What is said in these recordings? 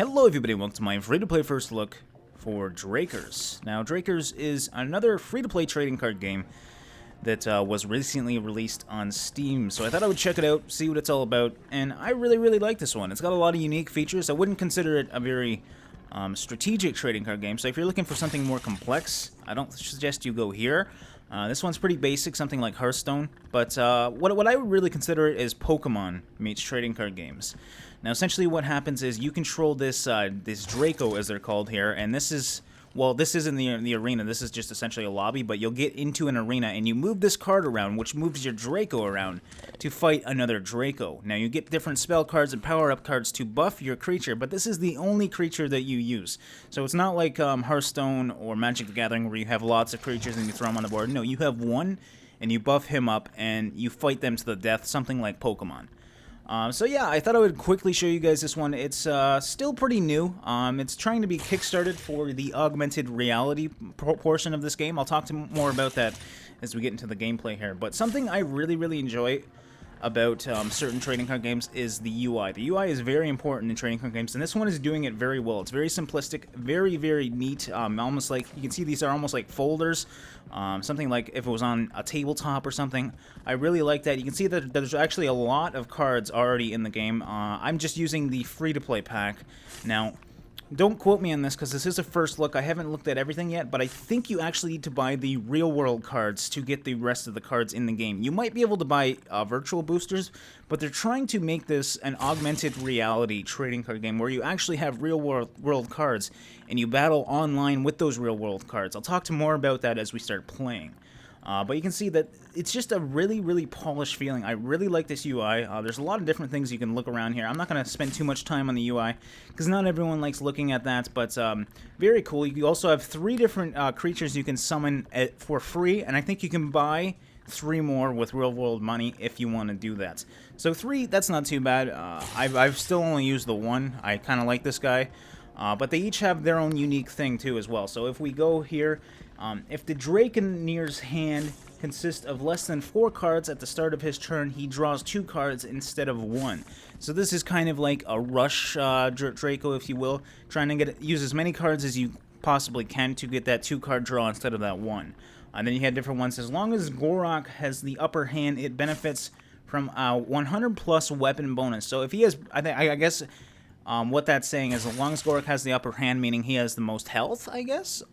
Hello everybody, welcome to my free-to-play first look for Drakerz. Now, Drakerz is another free-to-play trading card game that was recently released on Steam, so I thought I would check it out, see what it's all about, and I really like this one. It's got a lot of unique features. I wouldn't consider it a very strategic trading card game, so if you're looking for something more complex, I don't suggest you go here. This one's pretty basic, something like Hearthstone, but what I would really consider it is Pokemon meets trading card games. Now, essentially what happens is you control this this Draco, as they're called here, and this is, well, this isn't the arena, this is just essentially a lobby, but you'll get into an arena and you move this card around, which moves your Draco around to fight another Draco. Now, you get different spell cards and power-up cards to buff your creature, but this is the only creature that you use. So it's not like Hearthstone or Magic the Gathering where you have lots of creatures and you throw them on the board. No, you have one and you buff him up and you fight them to the death, something like Pokemon. So yeah, I thought I would quickly show you guys this one. It's still pretty new. It's trying to be kickstarted for the augmented reality portion of this game. I'll talk more about that as we get into the gameplay here. But something I really enjoy about certain trading card games is the UI. The UI is very important in trading card games, and this one is doing it very well. It's very simplistic, very neat. Almost like, you can see these are almost like folders. Something like if it was on a tabletop or something. I really like that. You can see that there's actually a lot of cards already in the game. I'm just using the free-to-play pack. Now, don't quote me on this because this is a first look. I haven't looked at everything yet, but I think you actually need to buy the real-world cards to get the rest of the cards in the game. You might be able to buy virtual boosters, but they're trying to make this an augmented reality trading card game where you actually have real-world cards and you battle online with those real-world cards. I'll talk more about that as we start playing. But you can see that it's just a really polished feeling. I really like this UI. There's a lot of different things you can look around here. I'm not going to spend too much time on the UI because not everyone likes looking at that, but very cool. You also have 3 different creatures you can summon for free, and I think you can buy 3 more with real-world money if you want to do that. So 3, that's not too bad. I've still only used the 1. I kind of like this guy. But they each have their own unique thing too as well. So if we go here, if the Draker's hand consists of less than 4 cards at the start of his turn, he draws 2 cards instead of 1. So this is kind of like a rush Draco, if you will, trying to use as many cards as you possibly can to get that 2-card draw instead of that 1. And then you have different ones. As long as Gorok has the upper hand, it benefits from a 100 plus weapon bonus. So if he has, I guess. What that's saying is, as long as Gorok has the upper hand, meaning he has the most health, I guess,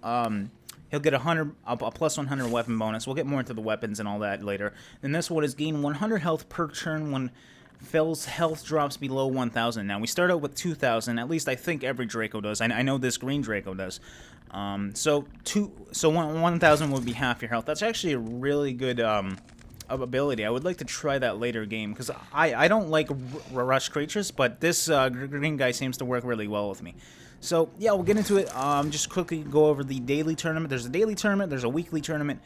he'll get a plus 100 weapon bonus. We'll get more into the weapons and all that later. Then this one is gain 100 health per turn when Fell's health drops below 1,000. Now, we start out with 2,000. At least I think every Draco does. I know this green Draco does. So 1,000 would be half your health. That's actually a really good ability. I would like to try that later game because I don't like rush creatures, but this green guy seems to work really well with me. So yeah, we'll get into it. Just quickly go over the daily tournament. There's a daily tournament, there's a weekly tournament,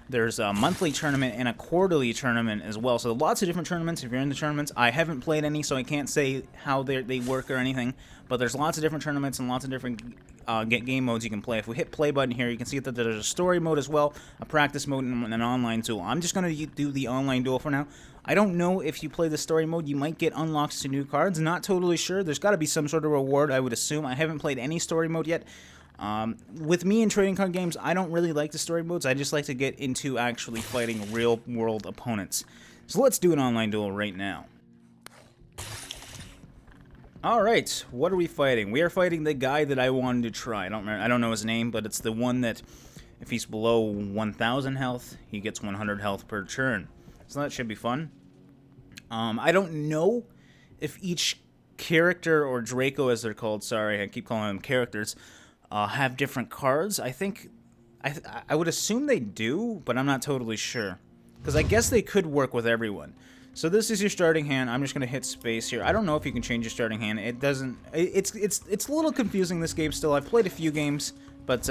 there's a monthly tournament, and a quarterly tournament as well. So lots of different tournaments. If you're in the tournaments, I haven't played any, so I can't say how they work or anything, but there's lots of different tournaments and lots of different game modes you can play. If we hit play button here, you can see that there's a story mode as well, a practice mode, and an online duel. I'm just going to do the online duel for now. I don't know if you play the story mode, you might get unlocks to new cards. Not totally sure. There's got to be some sort of reward, I would assume. I haven't played any story mode yet. With me in trading card games, I don't really like the story modes. I just like to get into actually fighting real-world opponents. So let's do an online duel right now. Alright, what are we fighting? We are fighting the guy that I wanted to try. I don't know his name, but it's the one that if he's below 1,000 health, he gets 100 health per turn. So that should be fun. I don't know if each character, or Draco as they're called, sorry, I keep calling them characters, have different cards. I think, I would assume they do, but I'm not totally sure. Because I guess they could work with everyone. So this is your starting hand. I'm just going to hit space here. I don't know if you can change your starting hand. It doesn't, it's a little confusing, this game still. I've played a few games, but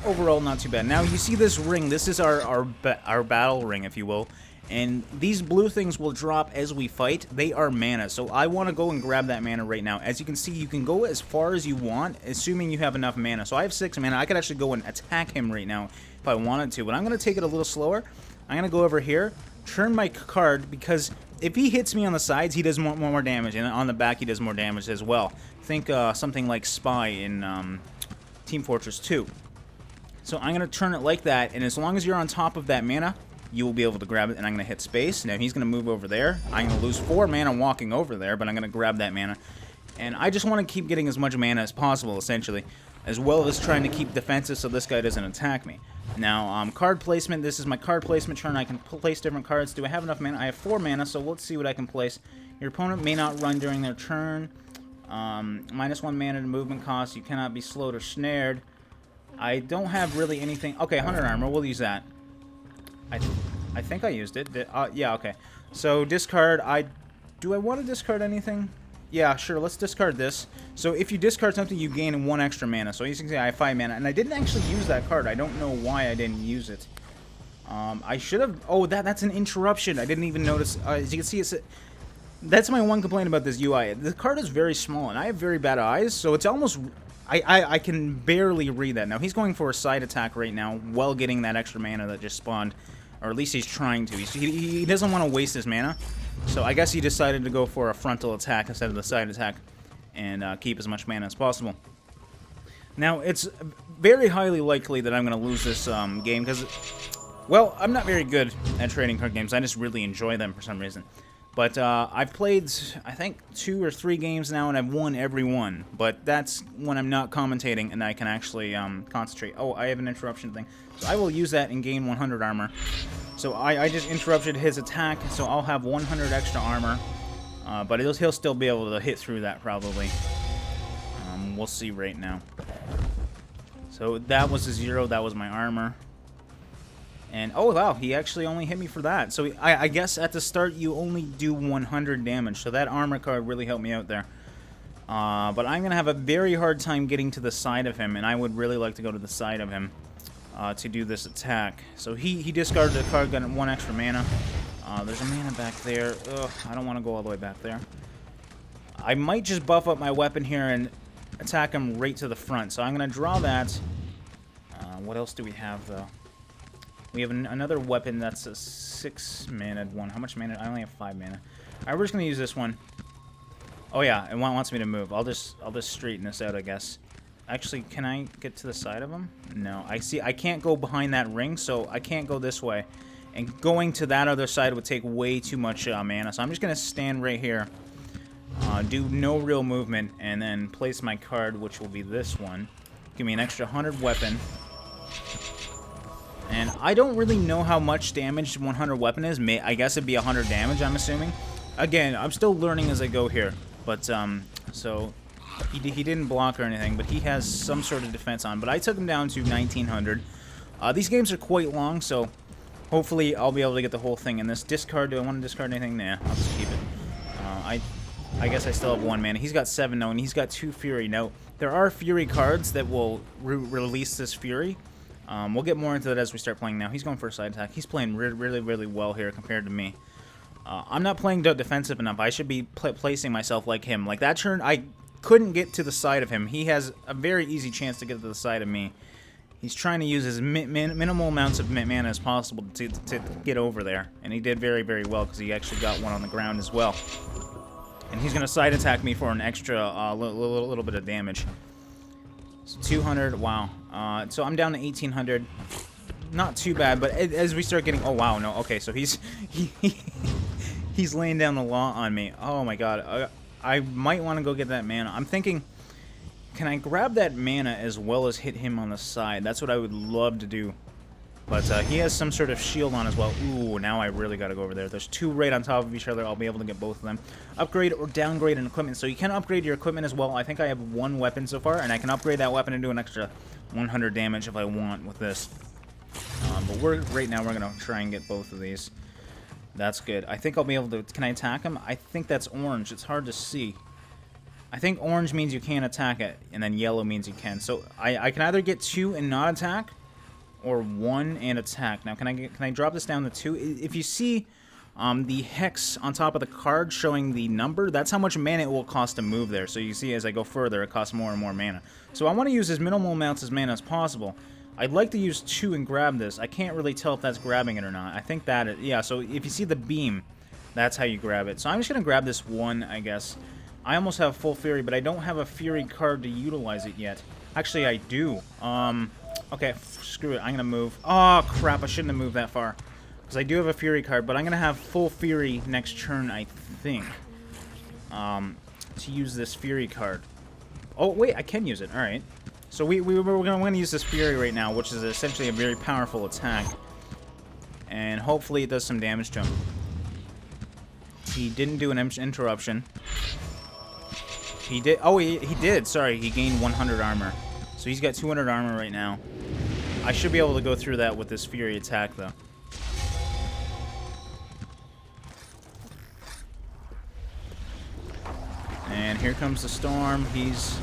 overall not too bad. Now you see this ring. This is our battle ring, if you will. And these blue things will drop as we fight. They are mana, so I want to go and grab that mana right now. As you can see, you can go as far as you want, assuming you have enough mana. So I have 6 mana. I could actually go and attack him right now if I wanted to, but I'm going to take it a little slower. I'm going to go over here, turn my card, because if he hits me on the sides, he does more damage, and on the back he does more damage as well. Think something like Spy in Team Fortress 2. So I'm going to turn it like that, and as long as you're on top of that mana, you will be able to grab it, and I'm going to hit space. Now he's going to move over there. I'm going to lose 4 mana walking over there, but I'm going to grab that mana. And I just want to keep getting as much mana as possible, essentially, as well as trying to keep defensive so this guy doesn't attack me. Now, card placement. This is my card placement turn. I can place different cards. Do I have enough mana? I have 4 mana, so let's see what I can place. Your opponent may not run during their turn. -1 mana to movement cost. You cannot be slowed or snared. I don't have really anything. Okay, 100 armor. We'll use that. I think I used it. Yeah, okay. So, discard. Do I want to discard anything? Yeah, sure, let's discard this. So if you discard something, you gain 1 extra mana. So as you can see, I have 5 mana, and I didn't actually use that card. I don't know why I didn't use it. I should have... Oh, that's an interruption. I didn't even notice. As you can see, that's my one complaint about this UI. The card is very small, and I have very bad eyes, so it's almost... I can barely read that. Now, he's going for a side attack right now while getting that extra mana that just spawned. Or at least he's trying to. He doesn't want to waste his mana. So I guess he decided to go for a frontal attack instead of the side attack and keep as much mana as possible. Now, it's very highly likely that I'm going to lose this game because, well, I'm not very good at trading card games. I just really enjoy them for some reason. But I've played, I think, 2 or 3 games now, and I've won every one. But that's when I'm not commentating and I can actually concentrate. Oh, I have an interruption thing. So I will use that and gain 100 armor. So I just interrupted his attack, so I'll have 100 extra armor. But he'll still be able to hit through that, probably. We'll see right now. So that was a 0, that was my armor. And, oh wow, he actually only hit me for that. So I guess at the start you only do 100 damage, so that armor card really helped me out there. But I'm going to have a very hard time getting to the side of him, and I would really like to go to the side of him. To do this attack. So he discarded a card, got 1 extra mana. There's a mana back there. Ugh, I don't want to go all the way back there. I might just buff up my weapon here and attack him right to the front. So I'm going to draw that. What else do we have, though? We have another weapon that's a 6 mana one. How much mana? I only have 5 mana. Alright, we're just going to use this one. Oh yeah, it wants me to move. I'll just straighten this out, I guess. Actually, can I get to the side of him? No. I see. I can't go behind that ring, so I can't go this way. And going to that other side would take way too much mana. So I'm just going to stand right here. Do no real movement. And then place my card, which will be this one. Give me an extra 100 weapon. And I don't really know how much damage 100 weapon is. I guess it'd be 100 damage, I'm assuming. Again, I'm still learning as I go here. But, so... He didn't block or anything, but he has some sort of defense on. But I took him down to 1900. These games are quite long, so hopefully I'll be able to get the whole thing in this. Discard, do I want to discard anything? Nah, I'll just keep it. I guess I still have 1 mana. He's got 7 now, and he's got 2 Fury. Now, there are Fury cards that will release this Fury. We'll get more into that as we start playing now. He's going for a side attack. He's playing really, really well here compared to me. I'm not playing defensive enough. I should be placing myself like him. Like that turn, I couldn't get to the side of him. He has a very easy chance to get to the side of me. He's trying to use as minimal amounts of mana as possible to get over there. And he did very, very well because he actually got one on the ground as well. And he's going to side attack me for an extra little bit of damage. So 200, wow. So I'm down to 1800. Not too bad, but as we start getting... Oh, wow, no. Okay, so he's laying down the law on me. Oh, my God. I might want to go get that mana. I'm thinking, can I grab that mana as well as hit him on the side? That's what I would love to do. But he has some sort of shield on as well. Ooh, now I really got to go over there. There's 2 right on top of each other. I'll be able to get both of them. Upgrade or downgrade an equipment. So you can upgrade your equipment as well. I think I have 1 weapon so far, and I can upgrade that weapon and do an extra 100 damage if I want with this. But right now we're going to try and get both of these. That's good. I think I'll be able to... Can I attack him? I think that's orange. It's hard to see. I think orange means you can't attack it, and then yellow means you can. So I can either get 2 and not attack, or 1 and attack. Now, can I drop this down to 2? If you see the hex on top of the card showing the number, that's how much mana it will cost to move there. So you see as I go further, it costs more and more mana. So I want to use as minimal amounts of mana as possible. I'd like to use 2 and grab this. I can't really tell if that's grabbing it or not. I think that... yeah, so if you see the beam, That's how you grab it. So I'm just going to grab this one, I guess. I almost have full Fury, but I don't have a Fury card to utilize it yet. Actually, I do. Okay, screw it. I'm going to move. Oh, crap. I shouldn't have moved that far. Because I do have a Fury card, but I'm going to have full Fury next turn, I think. To use this Fury card. Oh, wait. I can use it. All right. So we're going to use this Fury right now, which is essentially a very powerful attack. And hopefully it does some damage to him. He didn't do an interruption. He did. Oh, he did. Sorry, he gained 100 armor. So he's got 200 armor right now. I should be able to go through that with this Fury attack, though. And here comes the storm. He's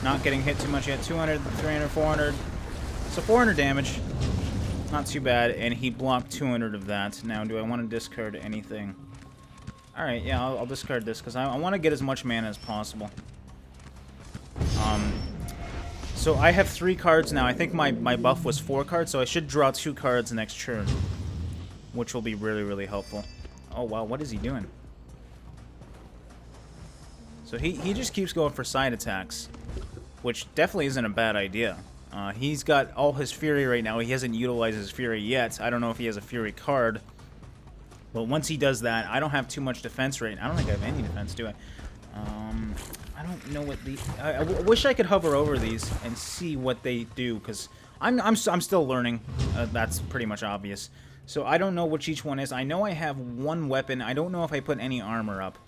not getting hit too much yet. 200, 300, 400. So 400 damage. Not too bad. And he blocked 200 of that. Now, do I want to discard anything? Alright, yeah, I'll discard this because I want to get as much mana as possible. So I have 3 cards now. I think my buff was 4 cards, so I should draw 2 cards next turn. Which will be really, really helpful. Oh, wow, what is he doing? So he just keeps going for side attacks. Which definitely isn't a bad idea. He's got all his Fury right now. He hasn't utilized his Fury yet. I don't know if he has a Fury card. But once he does that, I don't have too much defense right now. I don't think I have any defense, do I? I don't know what the... I wish I could hover over these and see what they do, because I'm still learning. That's pretty much obvious. So I don't know which each one is. I know I have 1 weapon. I don't know if I put any armor up.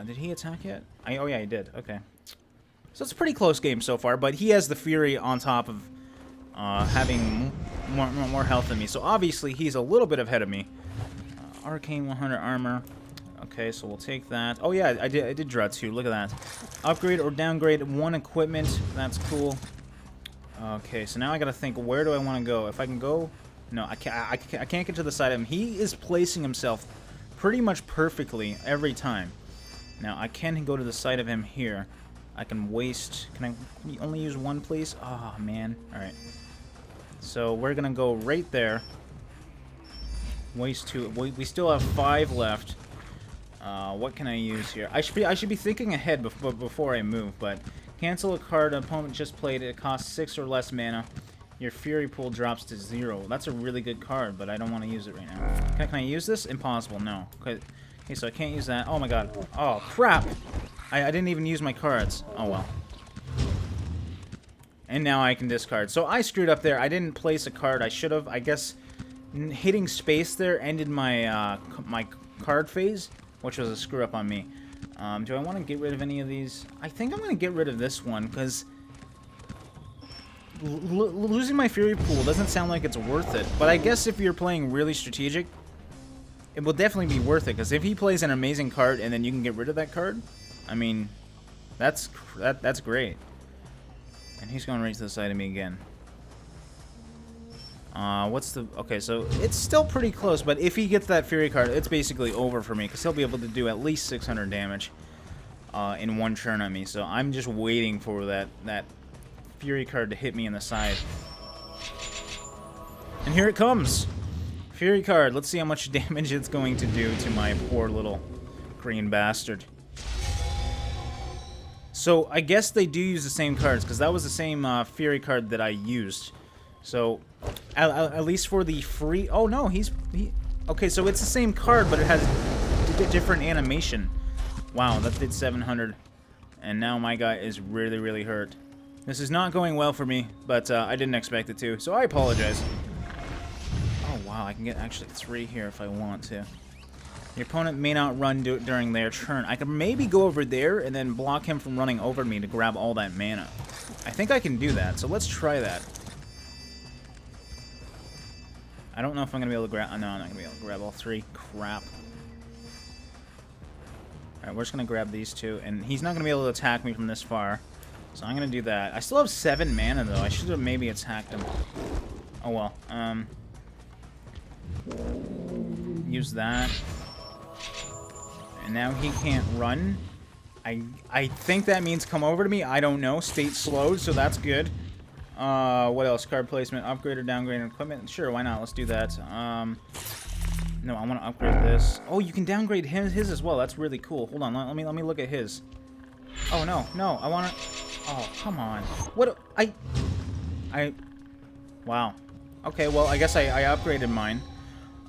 Did he attack yet? Oh, yeah, he did. Okay. So it's a pretty close game so far, but he has the Fury on top of having more health than me. So obviously he's a little bit ahead of me. Arcane 100 armor. Okay, so we'll take that. Oh yeah, I did draw 2. Look at that. Upgrade or downgrade 1 equipment. That's cool. Okay, so now I gotta think, where do I want to go? If I can go... No, I can't get to the side of him. He is placing himself pretty much perfectly every time. Now, I can go to the side of him here. I can waste... Can I only use 1, please? Oh, man. Alright. So, we're gonna go right there. Waste 2. We still have 5 left. What can I use here? I should be thinking ahead before I move, but cancel a card an opponent just played. It costs 6 or less mana. Your Fury pool drops to 0. That's a really good card, but I don't want to use it right now. Can I use this? Impossible. No. Okay, so I can't use that. Oh my god. Oh crap! I didn't even use my cards. Oh well. And now I can discard. So I screwed up there. I didn't place a card. I should have. I guess hitting space there ended my my card phase, which was a screw up on me. Do I want to get rid of any of these? I think I'm going to get rid of this one, because losing my Fury pool doesn't sound like it's worth it. But I guess if you're playing really strategic, it will definitely be worth it, because if he plays an amazing card and then you can get rid of that card, I mean, that's great. And he's going right to the side of me again. What's the... Okay, so it's still pretty close, but if he gets that Fury card, it's basically over for me, because he'll be able to do at least 600 damage in 1 turn on me. So I'm just waiting for that Fury card to hit me in the side. And here it comes! Fury card. Let's see how much damage it's going to do to my poor little green bastard. So I guess they do use the same cards, because that was the same Fury card that I used. So, at least for the free... Oh, no, okay, so it's the same card, but it has different animation. Wow, that did 700. And now my guy is really, really hurt. This is not going well for me, but I didn't expect it to, so I apologize. Oh, wow, I can get actually 3 here if I want to. Your opponent may not run during their turn. I could maybe go over there and then block him from running over me to grab all that mana. I think I can do that, so let's try that. I don't know if I'm going to be able to grab... No, I'm not going to be able to grab all 3. Crap. Alright, we're just going to grab these 2. And he's not going to be able to attack me from this far. So I'm going to do that. I still have 7 mana, though. I should have maybe attacked him. Oh, well. Use that. And now he can't run. I think that means come over to me. I don't know. State slowed, so that's good. What else? Card placement, upgrade or downgrade equipment. Sure, why not? Let's do that. No, I want to upgrade this. Oh, you can downgrade his as well. That's really cool. Hold on, let me look at his. Oh no, I want to. Oh, come on. What? Wow. Okay, well, I guess I upgraded mine.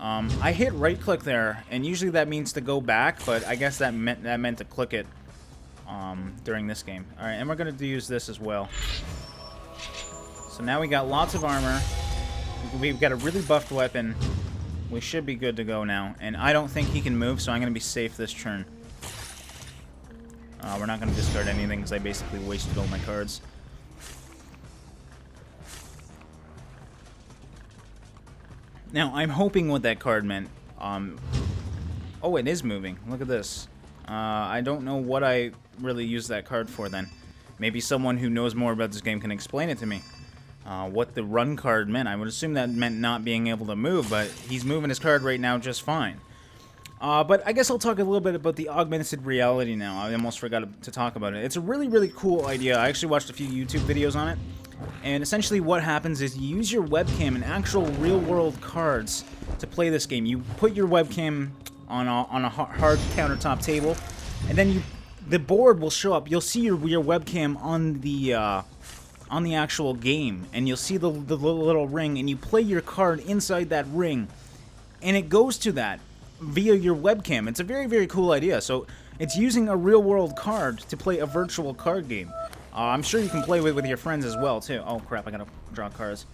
I hit right click there, and usually that means to go back, but I guess that meant to click it during this game. All right, and we're gonna use this as well. So now we got lots of armor. We've got a really buffed weapon. We should be good to go now. And I don't think he can move, so I'm going to be safe this turn. We're not going to discard anything because I basically wasted all my cards. Now, I'm hoping what that card meant. Oh, it is moving. Look at this. I don't know what I really used that card for then. Maybe someone who knows more about this game can explain it to me. What the run card meant. I would assume that meant not being able to move, but he's moving his card right now just fine. But I guess I'll talk a little bit about the augmented reality now. I almost forgot to talk about it. It's a really, really cool idea. I actually watched a few YouTube videos on it. And essentially what happens is you use your webcam and actual real-world cards to play this game. You put your webcam on a hard countertop table, and then the board will show up. You'll see your webcam on the actual game, and you'll see the little ring, and you play your card inside that ring, and it goes to that via your webcam. It's a very, very cool idea. So it's using a real-world card to play a virtual card game. I'm sure you can play with your friends as well, too. Oh, crap, I gotta draw cards.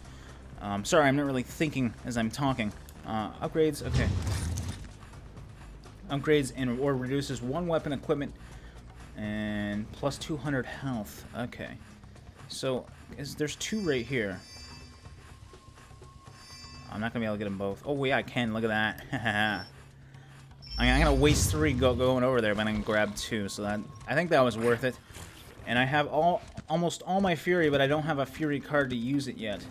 Sorry, I'm not really thinking as I'm talking. Upgrades, okay. Upgrades or reduces one weapon equipment and plus 200 health. Okay. So, there's two right here. I'm not gonna be able to get them both. Oh, yeah, I can. Look at that. I'm gonna waste 3 going over there, but I'm gonna grab 2. So I think that was worth it. And I have almost all my Fury, but I don't have a Fury card to use it yet.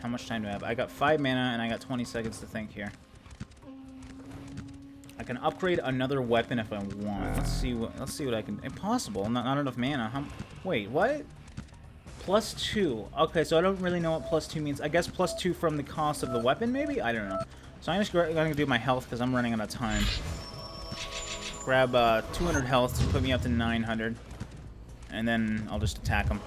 How much time do I have? I got 5 mana, and I got 20 seconds to think here. I can upgrade another weapon if I want. Let's see what I can. Impossible. Not enough mana. Wait, what? Plus 2. Okay, so I don't really know what plus 2 means. I guess plus 2 from the cost of the weapon, maybe? I don't know. So I'm just going to do my health because I'm running out of time. Grab 200 health to put me up to 900. And then I'll just attack him.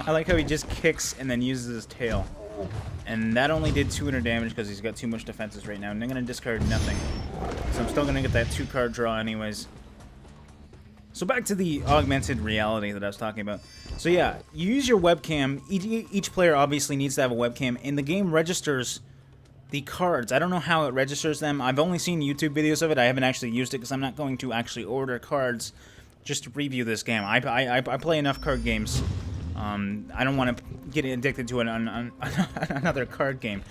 I like how he just kicks and then uses his tail. And that only did 200 damage because he's got too much defenses right now. And I'm going to discard nothing. So I'm still going to get that 2-card draw anyways. So back to the augmented reality that I was talking about. So yeah, you use your webcam. Each player obviously needs to have a webcam. And the game registers the cards. I don't know how it registers them. I've only seen YouTube videos of it. I haven't actually used it because I'm not going to actually order cards just to review this game. I play enough card games. I don't want to get addicted to another card game.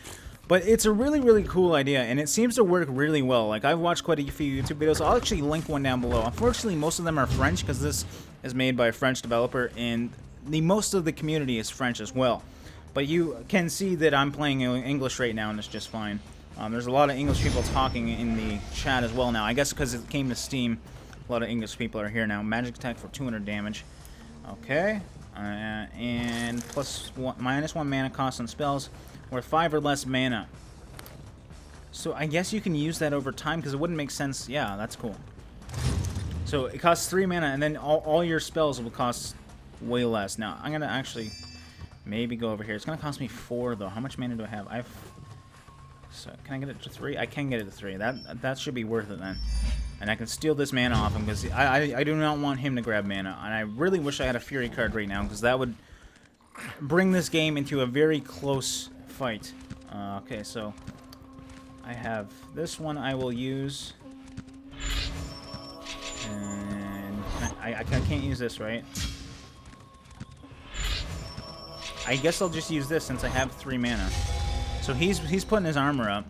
But it's a really, really cool idea, and it seems to work really well. Like, I've watched quite a few YouTube videos. I'll actually link one down below. Unfortunately, most of them are French, because this is made by a French developer, and most of the community is French as well. But you can see that I'm playing English right now, and it's just fine. There's a lot of English people talking in the chat as well now. I guess because it came to Steam, a lot of English people are here now. Magic attack for 200 damage. Okay. And minus 1 mana cost on spells, or 5 or less mana. So I guess you can use that over time, because it wouldn't make sense. Yeah, that's cool. So it costs 3 mana, and then all your spells will cost way less. Now, I'm going to actually maybe go over here. It's going to cost me 4, though. How much mana do I have? So can I get it to 3? I can get it to 3. That should be worth it, then. And I can steal this mana off him, because I do not want him to grab mana. And I really wish I had a Fury card right now, because that would bring this game into a very close fight. Okay, so I have this one I will use. And I can't use this, right? I guess I'll just use this since I have 3 mana. So he's putting his armor up.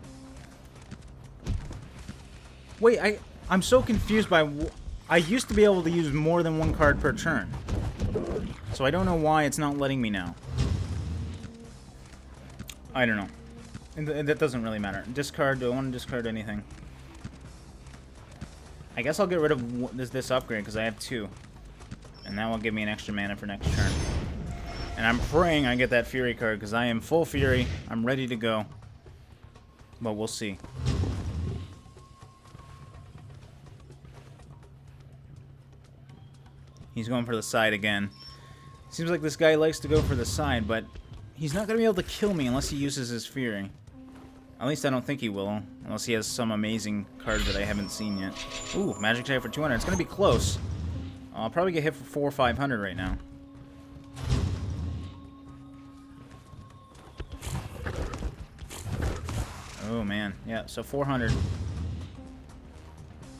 Wait, I'm so confused by... I used to be able to use more than 1 card per turn. So I don't know why it's not letting me now. I don't know. And that doesn't really matter. Discard. Do I want to discard anything? I guess I'll get rid of this upgrade because I have 2. And that will give me an extra mana for next turn. And I'm praying I get that Fury card, because I am full Fury. I'm ready to go. But we'll see. He's going for the side again. Seems like this guy likes to go for the side, but he's not going to be able to kill me unless he uses his Fury. At least I don't think he will, unless he has some amazing card that I haven't seen yet. Ooh, magic tag for 200. It's going to be close. I'll probably get hit for 400 or 500 right now. Oh, man. Yeah, so 400.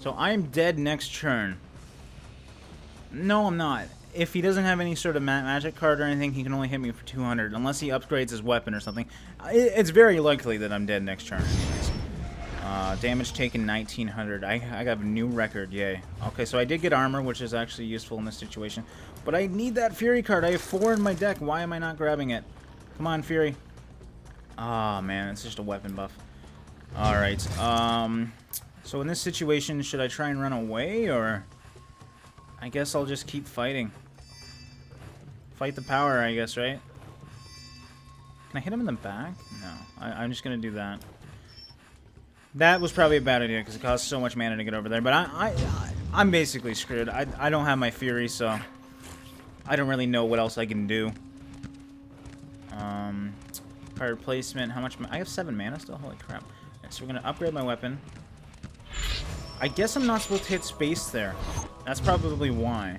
So I'm dead next turn. No, I'm not. If he doesn't have any sort of magic card or anything, he can only hit me for 200, unless he upgrades his weapon or something. It's very likely that I'm dead next turn anyways. Damage taken 1900. I got a new record, yay. Okay, so I did get armor, which is actually useful in this situation. But I need that Fury card. I have 4 in my deck. Why am I not grabbing it? Come on, Fury. Ah, man, it's just a weapon buff. Alright, so in this situation, should I try and run away, or... I guess I'll just keep fighting. Fight the power, I guess, right? Can I hit him in the back? No. I'm just gonna do that. That was probably a bad idea, because it costs so much mana to get over there. But I'm basically screwed. I don't have my Fury, so... I don't really know what else I can do. Card placement, how much... I have 7 mana still? Holy crap. Right, so we're gonna upgrade my weapon. I guess I'm not supposed to hit space there. That's probably why.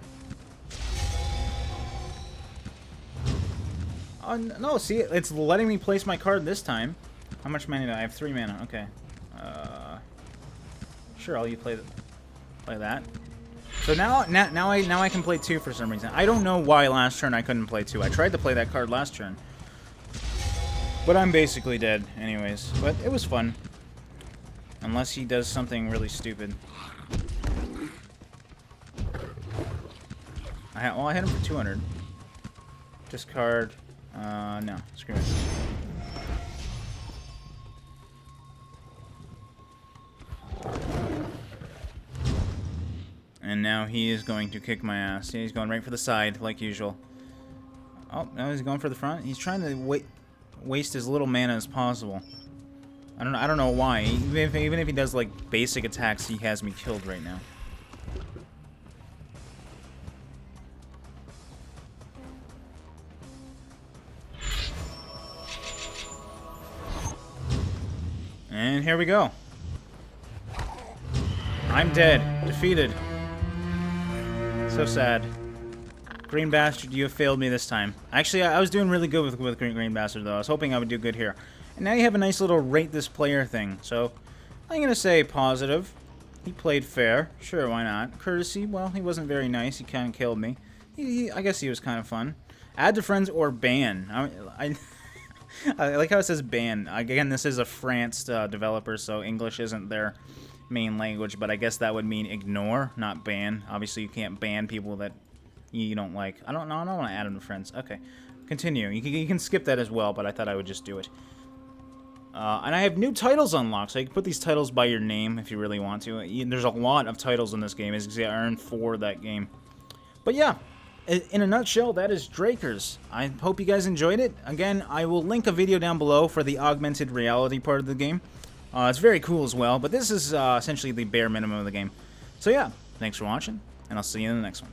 Oh, no, see, it's letting me place my card this time. How much mana do I have? 3 mana, okay. Sure, I'll play that. So now I can play 2 for some reason. I don't know why last turn I couldn't play 2. I tried to play that card last turn. But I'm basically dead anyways. But it was fun. Unless he does something really stupid. I hit him for 200. Discard. No. Screw it. And now he is going to kick my ass. Yeah, he's going right for the side, like usual. Oh, now he's going for the front. He's trying to waste as little mana as possible. I don't know why. Even if he does like basic attacks, he has me killed right now. And here we go. I'm dead. Defeated. So sad. Green Bastard, you have failed me this time. Actually, I was doing really good with Green Bastard, though. I was hoping I would do good here. And now you have a nice little rate this player thing. So, I'm going to say positive. He played fair. Sure, why not? Courtesy, well, he wasn't very nice. He kind of killed me. I guess he was kind of fun. Add to friends or ban. I like how it says ban. Again, this is a France developer, so English isn't their main language. But I guess that would mean ignore, not ban. Obviously, you can't ban people that you don't like. I don't want to add them to friends. Okay, continue. You can skip that as well, but I thought I would just do it. And I have new titles unlocked, so you can put these titles by your name if you really want to. There's a lot of titles in this game, as you can see, I earned 4 that game. But yeah, in a nutshell, that is Drakerz. I hope you guys enjoyed it. Again, I will link a video down below for the augmented reality part of the game. It's very cool as well, but this is essentially the bare minimum of the game. So yeah, thanks for watching, and I'll see you in the next one.